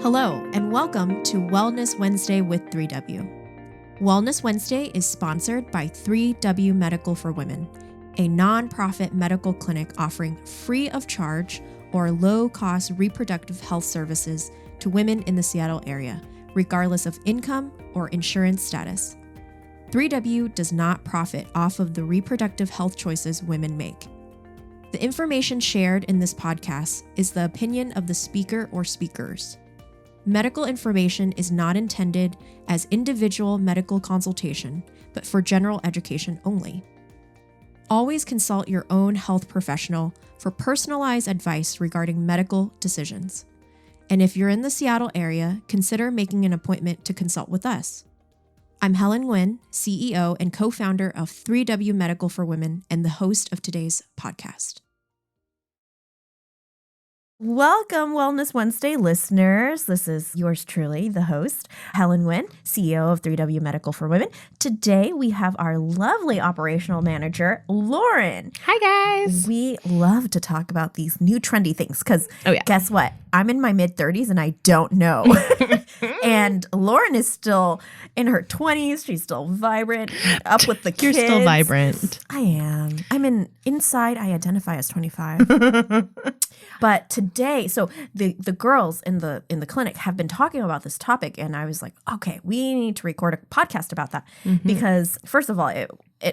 Hello, and welcome to Wellness Wednesday with 3W. Wellness Wednesday is sponsored by 3W Medical for Women, a nonprofit medical clinic offering free of charge or low-cost reproductive health services to women in the Seattle area, regardless of income or insurance status. 3W does not profit off of the reproductive health choices women make. The information shared in this podcast is the opinion of the speaker or speakers. Medical information is not intended as individual medical consultation, but for general education only. Always consult your own health professional for personalized advice regarding medical decisions. And if you're in the Seattle area, consider making an appointment to consult with us. I'm Helen Nguyen, CEO and co-founder of 3W Medical for Women and the host of today's podcast. Welcome, Wellness Wednesday listeners. This is yours truly, the host, Helen Nguyen, CEO of 3W Medical for Women. Today, we have our lovely operational manager, Lauren. Hi, guys. We love to talk about these new trendy things because guess what? I'm in my mid-30s and I don't know. And Lauren is still in her 20s. She's still vibrant, up with the kids. You're still vibrant. I am. Inside, I identify as 25. But today, so the girls in the clinic have been talking about this topic, and I was like, okay, we need to record a podcast about that because, first of all, it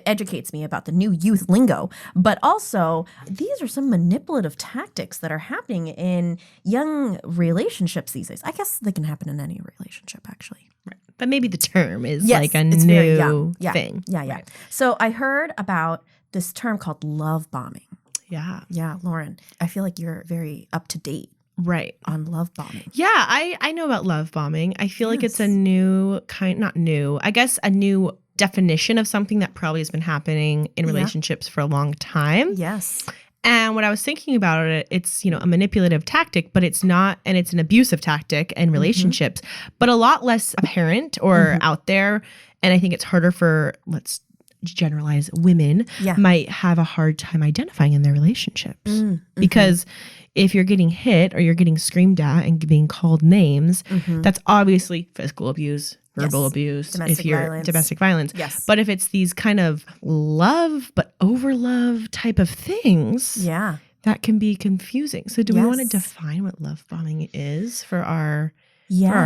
educates me about the new youth lingo, but also these are some manipulative tactics that are happening in young relationships these days. I guess they can happen in any relationship, actually. Right. But maybe the term is Yes, like a it's new very young. thing. Yeah. Right. So I heard about this term called love bombing. Yeah. Yeah, Lauren, I feel like you're very up to date Right. on love bombing. Yeah, I know about love bombing. I feel like it's a new not new, I guess a new definition of something that probably has been happening in relationships for a long time. Yes. And what I was thinking about it's, a manipulative tactic, but it's not, and it's an abusive tactic in relationships, but a lot less apparent or out there. And I think it's harder for, let's generalize, women might have a hard time identifying in their relationships. Because if you're getting hit or you're getting screamed at and being called names, that's obviously physical abuse, verbal abuse, domestic violence. Yes. But if it's these kind of love but over love type of things, that can be confusing. So do we want to define what love bombing is for our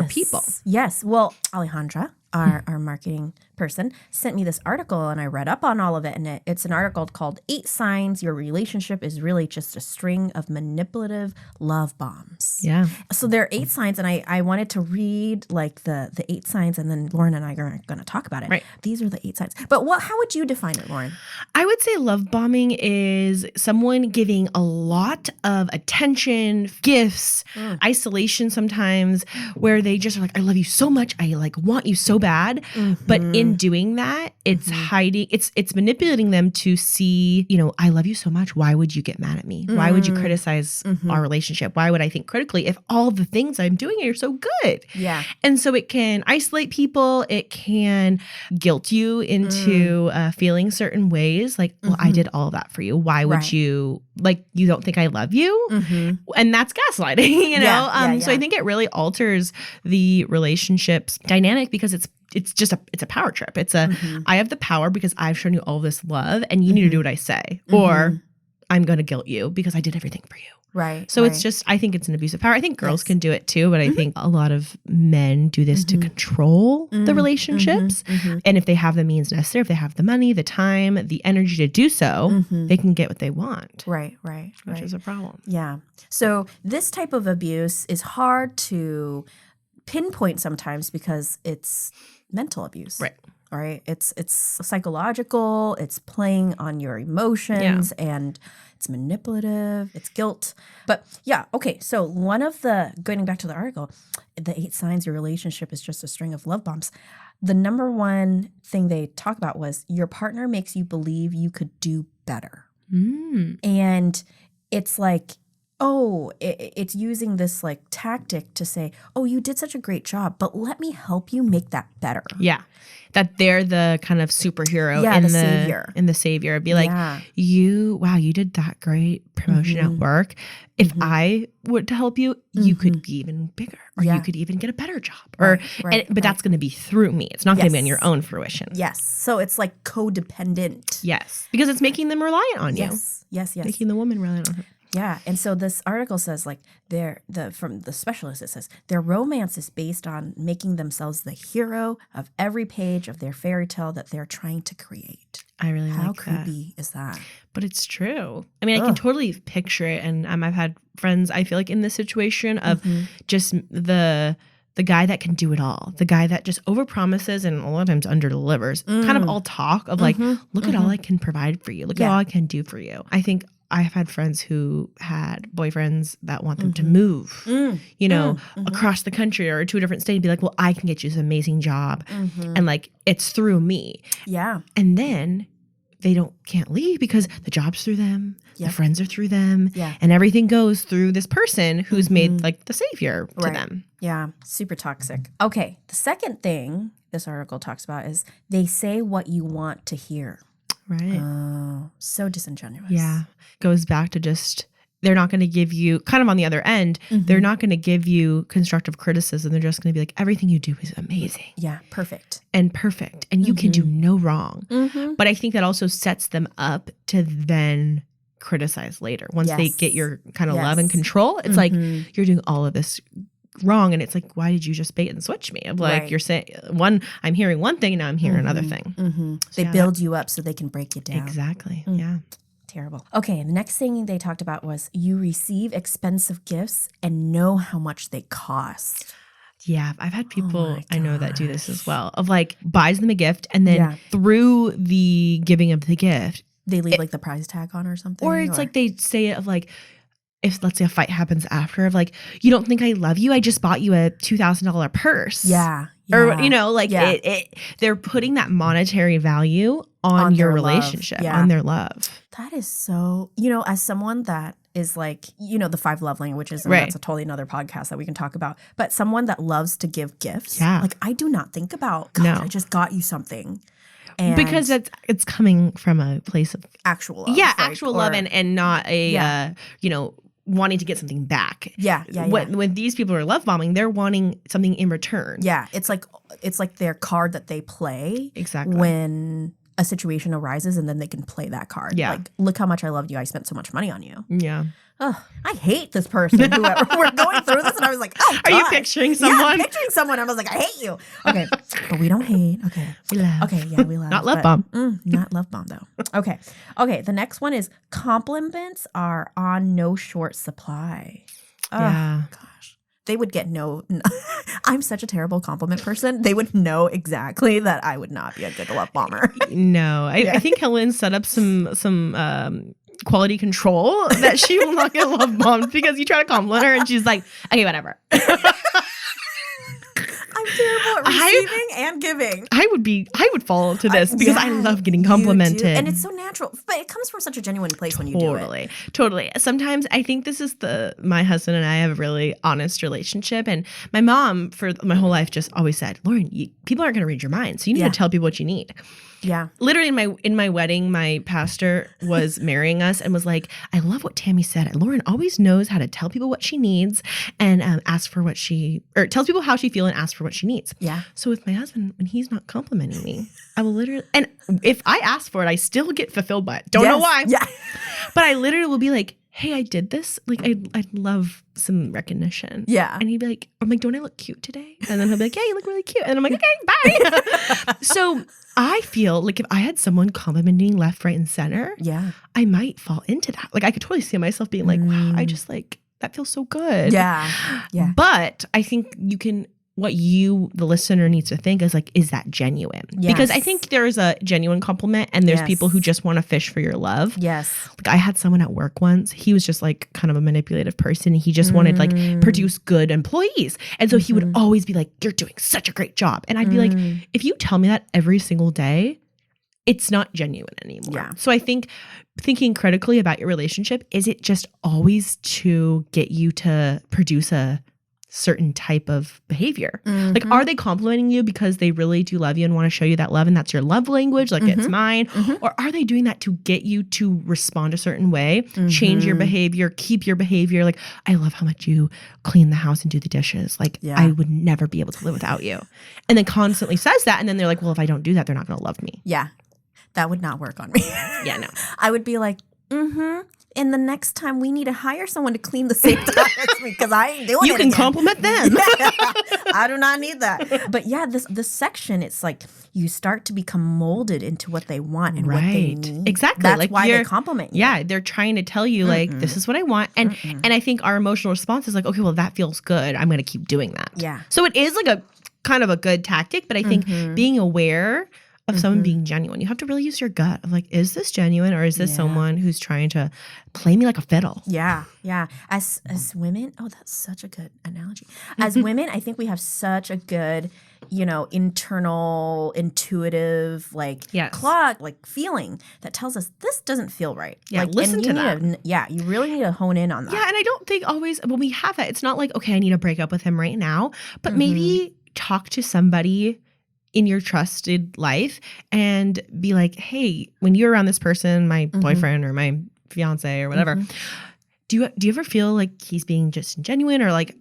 people? Yes. Well, Alejandra, our marketing person, sent me this article and I read up on all of it. And it's an article called 8 Signs Your Relationship is Really Just a String of Manipulative Love Bombs. Yeah. So there are 8 signs, and I wanted to read like the 8 signs, and then Lauren and I are going to talk about it. Right. These are the 8 signs. But how would you define it, Lauren? I would say love bombing is someone giving a lot of attention, gifts, isolation sometimes, where they just are like, I love you so much. I want you so bad. But in doing that, it's hiding, it's manipulating them to see, I love you so much. Why would you get mad at me? Why would you criticize our relationship? Why would I think critically if all the things I'm doing are so good? Yeah. And so it can isolate people. It can guilt you into feeling certain ways. Like, well, I did all of that for you. Why would you, you don't think I love you? And that's gaslighting, So I think it really alters the relationship's dynamic because it's a power trip. It's I have the power because I've shown you all this love and you need to do what I say, or I'm going to guilt you because I did everything for you. Right. So it's just, I think it's an abuse of power. I think girls can do it too, but I think a lot of men do this to control the relationships. And if they have the means necessary, if they have the money, the time, the energy to do so, they can get what they want. Right. Which is a problem. Yeah. So this type of abuse is hard to pinpoint sometimes because it's mental abuse. Right. It's psychological. It's playing on your emotions and it's manipulative. It's guilt. But okay. So going back to the article, the 8 signs your relationship is just a string of love bombs. The number one thing they talk about was your partner makes you believe you could do better. And it's like, it's using this like tactic to say, oh, you did such a great job, but let me help you make that better. Yeah. That they're the kind of superhero Yeah, in the savior. In the savior. Be like, you did that great promotion at work. If I were to help you, you could be even bigger, or you could even get a better job. But that's going to be through me. It's not going to be on your own fruition. Yes. So it's like codependent. Yes. Because it's making them reliant on you. Yes. Making the woman reliant on her. Yeah. And so this article says like from the specialist, it says their romance is based on making themselves the hero of every page of their fairy tale that they're trying to create. I really like that. How creepy is that? But it's true. I mean, I can totally picture it. And I've had friends, I feel like, in this situation of just the guy that can do it all. The guy that just overpromises and a lot of times underdelivers. Kind of all talk of like, look at all I can provide for you. Look at all I can do for you. I think I've had friends who had boyfriends that want them to move, across the country or to a different state and be like, well, I can get you this amazing job. And like, it's through me. Yeah. And then they can't leave because the job's through them, the friends are through them, and everything goes through this person who's made like the savior to them. Yeah. Super toxic. Okay. The second thing this article talks about is they say what you want to hear. Right. Oh, so disingenuous. Yeah. Goes back to just, they're not going to give you, kind of on the other end, they're not going to give you constructive criticism. They're just going to be like, everything you do is amazing. Yeah. Perfect. And you can do no wrong. But I think that also sets them up to then criticize later. Once they get your kind of love and control, it's like, you're doing all of this wrong, and it's like, why did you just bait and switch me? Of like, you're saying I'm hearing one thing, and now I'm hearing another thing. They build you up so they can break you down. Exactly. Yeah. Terrible. Okay, the next thing they talked about was you receive expensive gifts and know how much they cost. Yeah, I've had people I know that do this as well. Of like, buys them a gift, and then through the giving of the gift, they leave like the price tag on or something. Or it's like they say it of like, if let's say a fight happens after, of like, you don't think I love you? I just bought you a $2,000 purse. Yeah. Or, they're putting that monetary value on your relationship, on their love. That is so, as someone that is like, the 5 love languages, and that's a totally another podcast that we can talk about. But someone that loves to give gifts, like I do not think about, I just got you something. And because it's coming from a place of actual love. Yeah, actual love and not a, wanting to get something back. Yeah. When these people are love bombing, they're wanting something in return. Yeah, it's like their card that they play exactly when a situation arises, and then they can play that card. Yeah, like, look how much I loved you. I spent so much money on you. Yeah. Oh, I hate this person. Whoever we're going through this, and I was like, oh, God. Are you picturing someone? Yeah, I'm picturing someone. I was like, I hate you. Okay, but we don't hate. Okay, we love. Okay, yeah, we love. Not love bomb. Not love bomb though. Okay. The next one is compliments are on no short supply. Oh, yeah. Gosh. They would get no. I'm such a terrible compliment person. They would know exactly that I would not be a good love bomber. No, I think Helen set up some quality control that she will not get love bombed because you try to compliment her and she's like, okay, whatever. I'm terrible at receiving and giving. I would fall into this because I love getting complimented. And it's so natural. But it comes from such a genuine place when you do it. Totally. Sometimes I think this is my husband and I have a really honest relationship. And my mom for my whole life just always said, Lauren, people aren't going to read your mind. So you need to tell people what you need. Yeah. Literally in my wedding, my pastor was marrying us and was like, I love what Tammy said. Lauren always knows how to tell people what she needs and ask for what tells people how she feels and asks for what she needs. Yeah. So with my husband, when he's not complimenting me, I will literally, and if I ask for it, I still get fulfilled by it. Don't know why. Yeah. But I literally will be like, hey, I did this. Like, I'd love some recognition. Yeah. And he'd be like, I'm like, don't I look cute today? And then he'll be like, yeah, you look really cute. And I'm like, okay, bye. So I feel like if I had someone complimenting left, right, and center, I might fall into that. Like, I could totally see myself being like, wow, I just like, that feels so good. Yeah. Yeah. But I think what the listener needs to think is like, is that genuine? Yes. Because I think there's a genuine compliment and there's people who just want to fish for your love. Yes. Like I had someone at work once, he was just like kind of a manipulative person. He just wanted like produce good employees. And so he would always be like, you're doing such a great job. And I'd be like, if you tell me that every single day, it's not genuine anymore. Yeah. So I think thinking critically about your relationship, is it just always to get you to produce a certain type of behavior? Like, are they complimenting you because they really do love you and want to show you that love and that's your love language, like it's mine? Or are they doing that to get you to respond a certain way, change your behavior, keep your behavior? Like, I love how much you clean the house and do the dishes. Like, I would never be able to live without you. And then constantly says that. And then they're like, well, if I don't do that, they're not going to love me. Yeah. That would not work on me. Yeah, no. I would be like, and the next time we need to hire someone to clean the same time as me because I ain't doing it. You can compliment them. I do not need that. But yeah, this section, it's like you start to become molded into what they want and what they need. Exactly. That's like why they compliment you. Yeah, they're trying to tell you like, this is what I want. And I think our emotional response is like, okay, well, that feels good. I'm going to keep doing that. Yeah. So it is like a kind of a good tactic, but I think being aware of someone being genuine, you have to really use your gut of like, is this genuine or is this someone who's trying to play me like a fiddle? Yeah, yeah. As women, that's such a good analogy. As women, I think we have such a good, internal, intuitive, clock, feeling that tells us this doesn't feel right. Yeah, listen to that. You really need to hone in on that. Yeah, and I don't think always when we have that, it's not like, okay, I need to break up with him right now, but maybe talk to somebody in your trusted life and be like, hey, when you're around this person, my boyfriend or my fiance or whatever, do you ever feel like he's being just genuine or like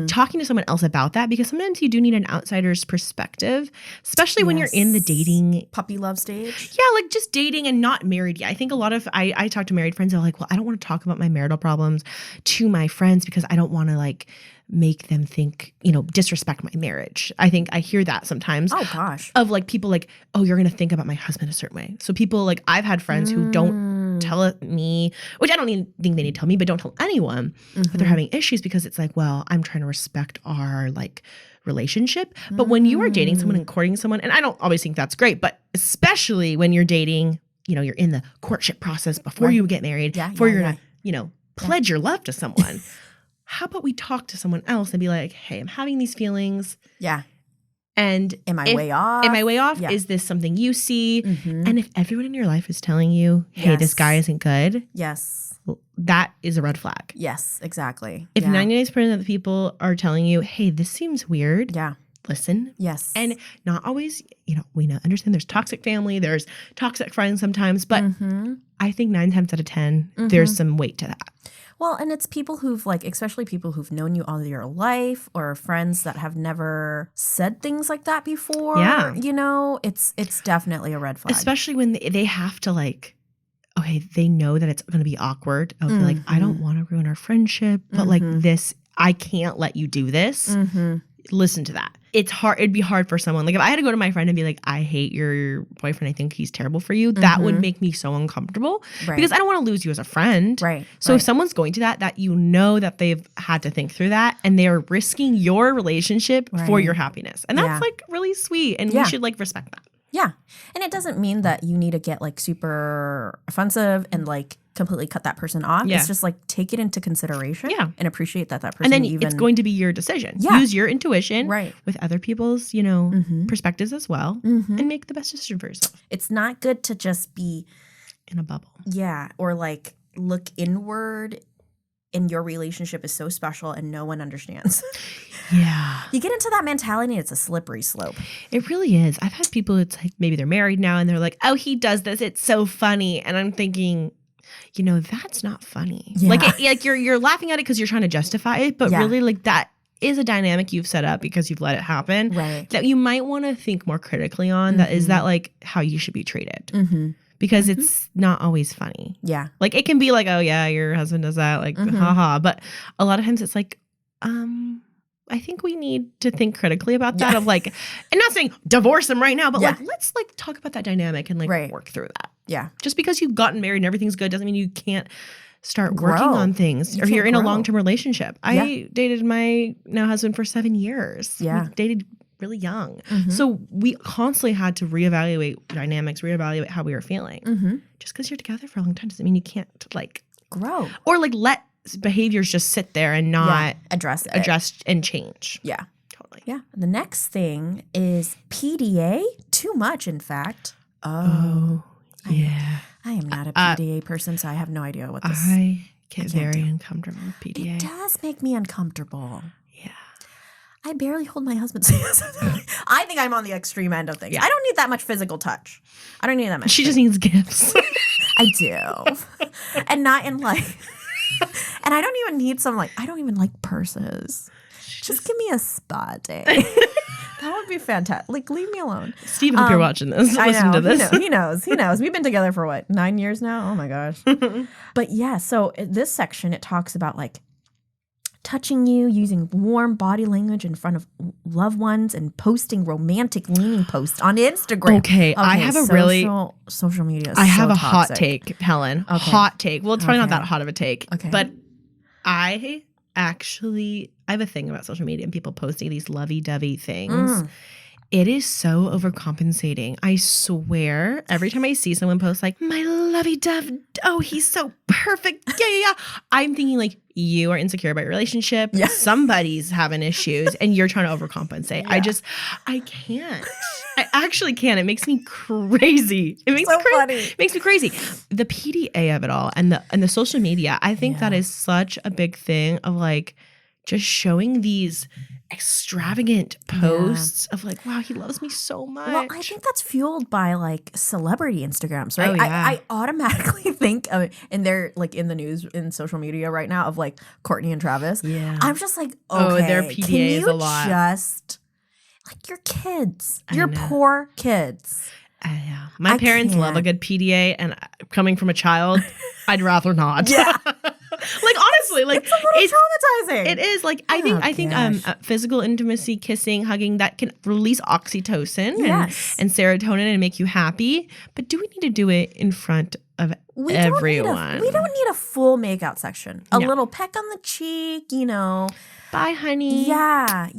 talking to someone else about that? Because sometimes you do need an outsider's perspective, especially when you're in the dating puppy love stage. Yeah, like just dating and not married yet. I think a lot of I talk to married friends, they're like, well, I don't want to talk about my marital problems to my friends because I don't want to like make them think, disrespect my marriage. I think I hear that sometimes. Oh gosh. Of like people like, oh, you're going to think about my husband a certain way. So people like, I've had friends who don't tell me, which I don't even think they need to tell me, but don't tell anyone that they're having issues because it's like, well, I'm trying to respect our like relationship. But when you are dating someone and courting someone, and I don't always think that's great, but especially when you're dating, you're in the courtship process before you get married, before you're going to, pledge your love to someone. How about we talk to someone else and be like, hey, I'm having these feelings. Yeah. And am I way off? Am I way off? Yeah. Is this something you see? And if everyone in your life is telling you, hey, this guy isn't good. Yes. That is a red flag. Yes, exactly. If 99% of the people are telling you, hey, this seems weird. Yeah. Listen. Yes. And not always, we understand there's toxic family, there's toxic friends sometimes, but I think 9 times out of 10, there's some weight to that. Well, and it's people who've especially people who've known you all your life or friends that have never said things like that before. Yeah. It's definitely a red flag. Especially when they have to okay, they know that it's going to be awkward. I would be like, I don't want to ruin our friendship, but this, I can't let you do this. Listen to that. It's hard. It'd be hard for someone. Like if I had to go to my friend and be like, I hate your boyfriend. I think he's terrible for you. That would make me so uncomfortable because I don't want to lose you as a friend. Right. So if someone's going to that that they've had to think through that and they're risking your relationship for your happiness. And that's really sweet. And we should respect that. Yeah. And it doesn't mean that you need to get super offensive and completely cut that person off. Yeah. It's just take it into consideration and appreciate that person. And then it's going to be your decision. Yeah. Use your intuition with other people's, perspectives as well and make the best decision for yourself. It's not good to just be in a bubble. Yeah. Or look inward and your relationship is so special and no one understands. Yeah. You get into that mentality, it's a slippery slope. It really is. I've had people, it's maybe they're married now and they're like, oh, he does this. It's so funny. And I'm thinking, that's not funny. Yeah. You're laughing at it because you're trying to justify it. But really that is a dynamic you've set up because you've let it happen. Right. That you might want to think more critically on. That is that how you should be treated. Because it's not always funny. Yeah. It can be oh yeah, your husband does that, haha. But a lot of times it's I think we need to think critically about that and not saying divorce him right now, but let's talk about that dynamic and work through that. Yeah. Just because you've gotten married and everything's good doesn't mean you can't start working on things or you're in a long-term relationship. I dated my now husband for 7 years. Yeah. We dated really young. So we constantly had to reevaluate dynamics, reevaluate how we were feeling. Just because you're together for a long time doesn't mean you can't grow or let behaviors just sit there and not address and change. Yeah. Totally. Yeah. The next thing is PDA. Too much, in fact. Oh, yeah. I am not a PDA person, so I have no idea what this. I get very uncomfortable with PDA. It does make me uncomfortable. Yeah. I barely hold my husband's hand. I think I'm on the extreme end of things. Yeah. I don't need that much physical touch. I don't need that much. She just needs gifts. I do. And not in like, and I don't even need some like, I don't even like purses. Just give me a spa day. That would be fantastic. Like, leave me alone. Steve, I hope you're watching this. Listen to this. He knows. We've been together for what, 9 years now? Oh my gosh. But yeah, so this section, it talks about like touching you, using warm body language in front of loved ones, and posting romantic leaning posts on Instagram. Okay, I have social media. I have a toxic. hot take, Helen. Okay. Hot take. Well, it's probably not that hot of a take. Okay. But I have a thing about social media and people posting these lovey-dovey things. It is so overcompensating. I swear, every time I see someone post like, my lovey-dove, oh, he's so perfect. Yeah. I'm thinking like, you are insecure about your relationship. Yeah. Somebody's having issues and you're trying to overcompensate. Yeah. I can't. I actually can't. It makes me crazy. It makes me crazy. Funny. It makes me crazy. The PDA of it all and the social media, I think that is such a big thing of like just showing these extravagant posts of like, wow, he loves me so much. Well, I think that's fueled by like celebrity Instagrams, right? Oh, yeah. I automatically think of it, and they're like in the news in social media right now of like Courtney and Travis. Yeah. I'm just like, okay, their PDA can you is a lot. Just like your kids, your poor kids. Yeah. My parents love a good PDA, and coming from a child, I'd rather not. Yeah. Like honestly, like it's a little traumatizing. It is like I think physical intimacy, kissing, hugging, that can release oxytocin and serotonin and make you happy. But do we need to do it in front of everyone? We don't need a full makeout section. A little peck on the cheek, Bye, honey. Yeah.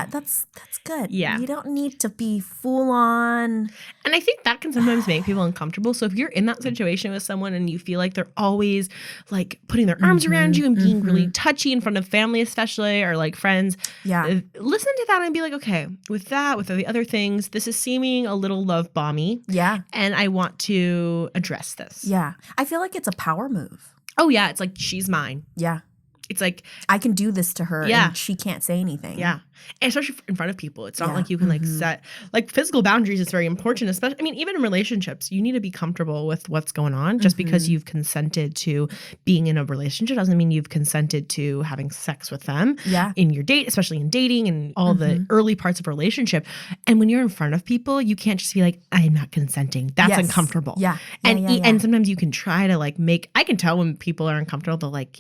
That's good. Yeah. You don't need to be full on. And I think that can sometimes make people uncomfortable. So if you're in that situation with someone and you feel like they're always like putting their arms around you and being really touchy in front of family especially, or like friends, listen to that and be like, okay, with the other things, this is seeming a little love bomby. Yeah. And I want to address this. Yeah. I feel like it's a power move. Oh, yeah. It's like, she's mine. Yeah. It's like, I can do this to her and she can't say anything. Yeah. And especially in front of people. It's not like you can like set like physical boundaries is very important, especially, I mean, even in relationships, you need to be comfortable with what's going on. Just because you've consented to being in a relationship doesn't mean you've consented to having sex with them in your date, especially in dating and all the early parts of a relationship. And when you're in front of people, you can't just be like, I'm not consenting. That's uncomfortable. Yeah. And sometimes you can try to like I can tell when people are uncomfortable, they'll like,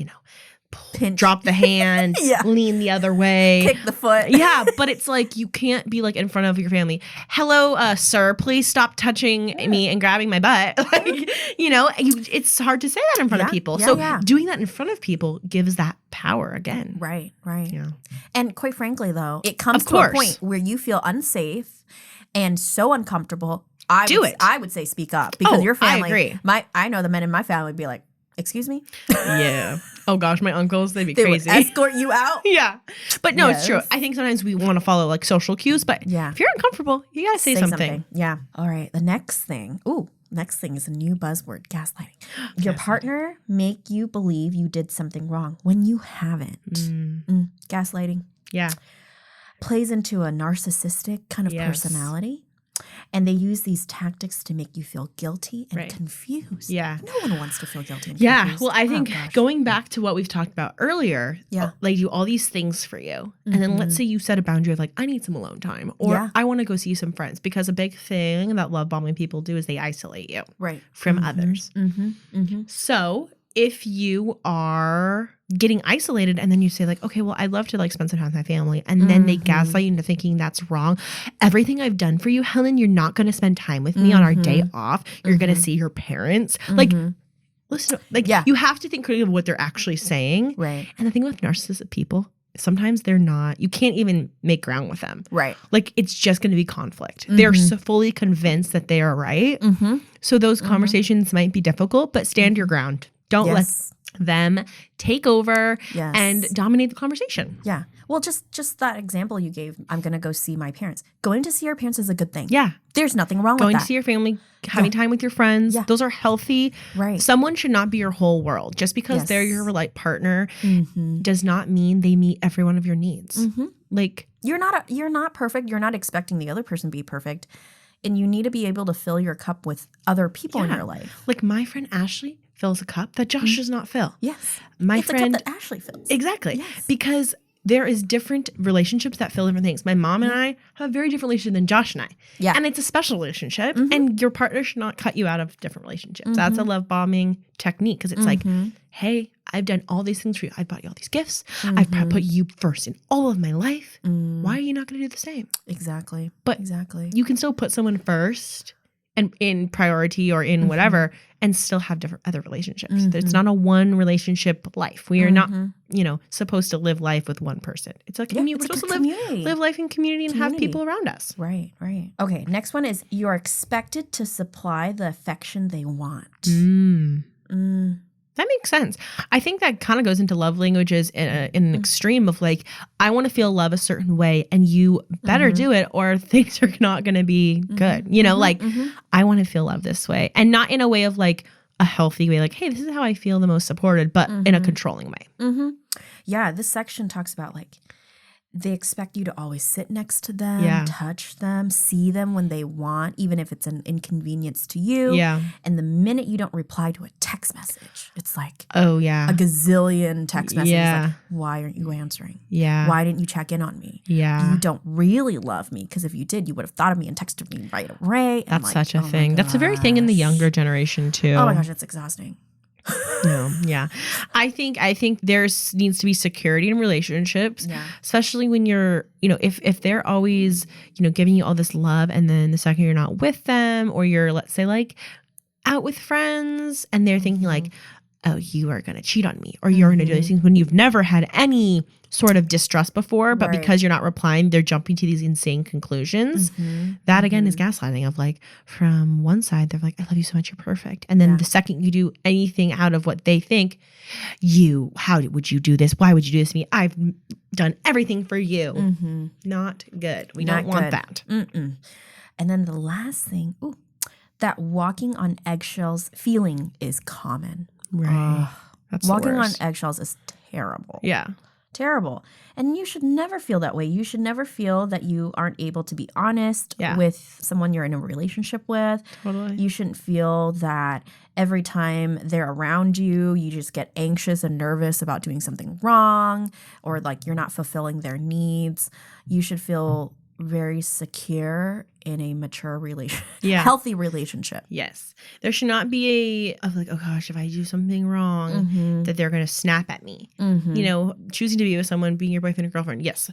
pinch. Drop the hand, lean the other way. Kick the foot. Yeah, but it's like you can't be like in front of your family. Hello, sir, please stop touching me and grabbing my butt. Like, it's hard to say that in front of people. Doing that in front of people gives that power again. Right. Yeah. And quite frankly, though, it comes to a point where you feel unsafe and so uncomfortable. I would say speak up, because your family. I agree. I know the men in my family would be like, excuse me? Yeah. Oh gosh, my uncles, they'd be crazy. Would escort you out? Yeah. But no, it's true. I think sometimes we want to follow like social cues, but if you're uncomfortable, you got to say something. Yeah. All right. The next thing is a new buzzword, gaslighting. Your partner make you believe you did something wrong when you haven't. Gaslighting. Yeah. Plays into a narcissistic kind of personality. And they use these tactics to make you feel guilty and confused. Yeah. No one wants to feel guilty and confused. Well, I think going back to what we've talked about earlier, they do all these things for you. And then let's say you set a boundary of like, I need some alone time, or I want to go see some friends. Because a big thing that love bombing people do is they isolate you from others. So if you are getting isolated and then you say like, okay, well, I'd love to like spend some time with my family, and then they gaslight you into thinking that's wrong. Everything I've done for you, Helen, you're not going to spend time with me on our day off. You're going to see your parents. Like, listen, like you have to think critically of what they're actually saying. Right. And the thing with narcissistic people, sometimes they're not, you can't even make ground with them. Right. Like it's just going to be conflict. They're so fully convinced that they are right. So those conversations might be difficult, but stand your ground. Don't let them take over and dominate the conversation. Yeah. Well, just that example you gave, I'm going to go see my parents. Going to see your parents is a good thing. Yeah. There's nothing wrong with that. Going to see your family, having time with your friends. Yeah. Those are healthy. Right. Someone should not be your whole world. Just because they're your partner does not mean they meet every one of your needs. Like, you're not perfect. You're not expecting the other person to be perfect. And you need to be able to fill your cup with other people in your life. Like my friend Ashley fills a cup that Josh does not fill. Yes. My friend a cup that Ashley fills. Exactly. Yes. Because there is different relationships that fill different things. My mom and I have a very different relationship than Josh and I. Yeah. And it's a special relationship. And your partner should not cut you out of different relationships. That's a love bombing technique because it's like, hey, I've done all these things for you. I've bought you all these gifts. I've put you first in all of my life. Why are you not going to do the same? Exactly. But exactly. You can still put someone first and in priority or in whatever and still have different other relationships. It's not a one relationship life. We are not, supposed to live life with one person. It's a community. We're supposed to live life in community and have people around us. Right, right. Okay, next one is you're expected to supply the affection they want. That makes sense. I think that kind of goes into love languages in an extreme of like, I want to feel love a certain way and you better do it or things are not going to be good. I want to feel love this way and not in a way of like a healthy way. Like, hey, this is how I feel the most supported, but in a controlling way. Yeah. This section talks about like, they expect you to always sit next to them, touch them, see them when they want, even if it's an inconvenience to you. Yeah. And the minute you don't reply to a text message, it's like a gazillion text messages. Yeah. Like, why aren't you answering? Yeah. Why didn't you check in on me? Yeah. You don't really love me because if you did, you would have thought of me and texted me right away. That's such a thing. That's a very thing in the younger generation too. Oh my gosh, it's exhausting. No, yeah. I think there needs to be security in relationships, especially when you're, if they're always, giving you all this love and then the second you're not with them or you're, let's say like out with friends and they're thinking like, oh, you are going to cheat on me or you're going to do these things when you've never had any sort of distrust before, but because you're not replying, they're jumping to these insane conclusions. That again is gaslighting of like, from one side, they're like, I love you so much, you're perfect. And then the second you do anything out of what they think, how would you do this? Why would you do this to me? I've done everything for you. Not good. We don't want that. And then the last thing, that walking on eggshells feeling is common. Right. That's walking on eggshells is terrible. Yeah. Terrible. And you should never feel that way. You should never feel that you aren't able to be honest with someone you're in a relationship with. Totally. You shouldn't feel that every time they're around you, you just get anxious and nervous about doing something wrong or like you're not fulfilling their needs. You should feel very secure in a mature healthy relationship. Yes. There should not be of like, oh gosh, if I do something wrong, that they're going to snap at me. Choosing to be with someone, being your boyfriend or girlfriend. Yes.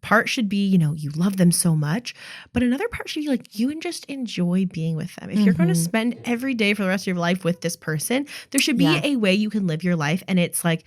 Part should be, you love them so much, but another part should be like you and just enjoy being with them. If you're going to spend every day for the rest of your life with this person, there should be a way you can live your life. And it's like,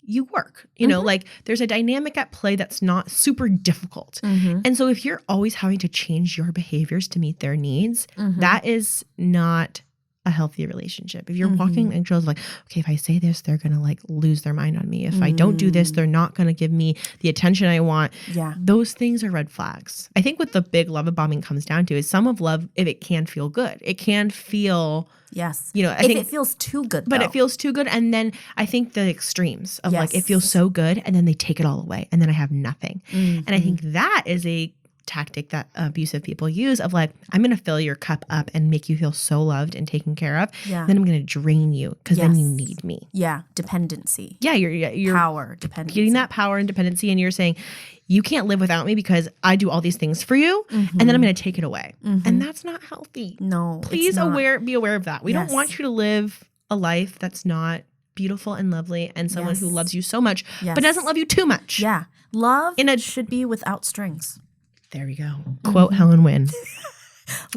you work, like there's a dynamic at play that's not super difficult. And so if you're always having to change your behaviors to meet their needs, that is not a healthy relationship. If you're walking eggshells like, okay, if I say this, they're going to like lose their mind on me. If I don't do this, they're not going to give me the attention I want. Yeah. Those things are red flags. I think what the big love bombing comes down to is some of love, if it can feel good, it can feel yes. I think it feels too good, but it feels too good. And then I think the extremes of like, it feels so good and then they take it all away and then I have nothing. And I think that is a tactic that abusive people use of like, I'm going to fill your cup up and make you feel so loved and taken care of. Yeah. Then I'm going to drain you because then you need me. Yeah. Dependency. Yeah. You're power, dependency. Getting that power and dependency. And you're saying, you can't live without me because I do all these things for you and then I'm going to take it away. And that's not healthy. No. Please be aware of that. We don't want you to live a life that's not beautiful and lovely and someone who loves you so much but doesn't love you too much. Yeah. Love should be without strings. There we go. Quote Helen Wynn.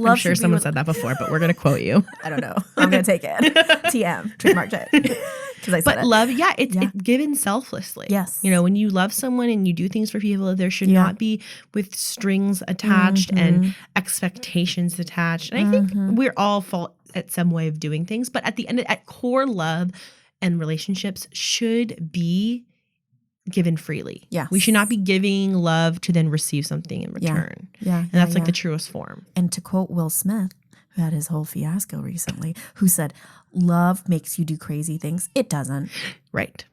I'm sure someone said that before, but we're going to quote you. I don't know. I'm going to take it. TM. Trademarked it. Because I said it. Love, it's given selflessly. Yes. When you love someone and you do things for people, there should not be with strings attached and expectations attached. And I think we're all fault at some way of doing things. But at the end, at core, love and relationships should be given freely. Yes. We should not be giving love to then receive something in return. Yeah. And that's like the truest form. And to quote Will Smith, who had his whole fiasco recently, who said, love makes you do crazy things. It doesn't. Right.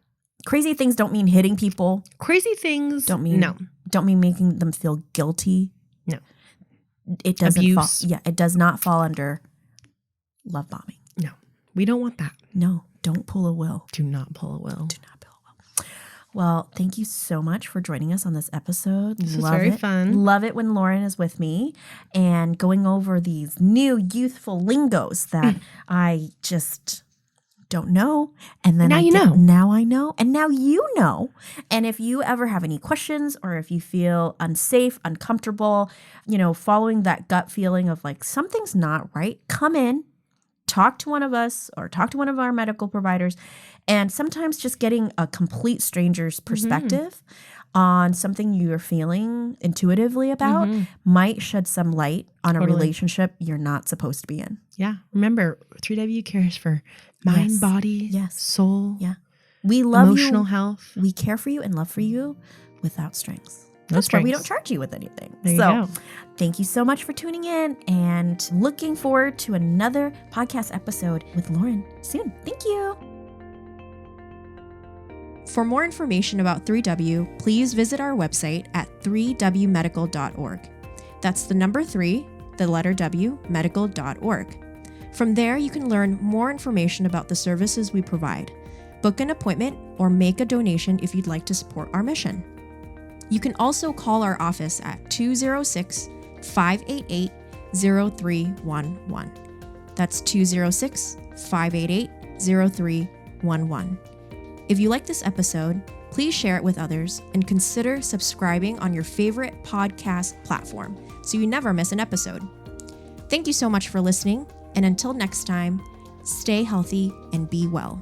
Crazy things don't mean hitting people. Crazy things Don't mean making them feel guilty. No. It doesn't Abuse. It does not fall under love bombing. No. We don't want that. No, don't pull a Will. Do not pull a Will. Do not pull a Will. Well, thank you so much for joining us on this episode. This was very fun. Love it when Lauren is with me and going over these new youthful lingos that I just don't know. And then now Now I know. And now you know. And if you ever have any questions or if you feel unsafe, uncomfortable, following that gut feeling of like something's not right, come in, talk to one of us or talk to one of our medical providers. And sometimes just getting a complete stranger's perspective on something you're feeling intuitively about might shed some light on a relationship you're not supposed to be in. Yeah. Remember, 3W cares for mind, body, soul, We love emotional health. We care for you and love for you without strings. That's why we don't charge you with anything. There you go. Thank you so much for tuning in and looking forward to another podcast episode with Lauren soon. Thank you. For more information about 3W, please visit our website at 3wmedical.org. That's the number 3, the letter W, medical.org. From there, you can learn more information about the services we provide, book an appointment, or make a donation if you'd like to support our mission. You can also call our office at 206-588-0311. That's 206-588-0311. If you like this episode, please share it with others and consider subscribing on your favorite podcast platform so you never miss an episode. Thank you so much for listening, and until next time, stay healthy and be well.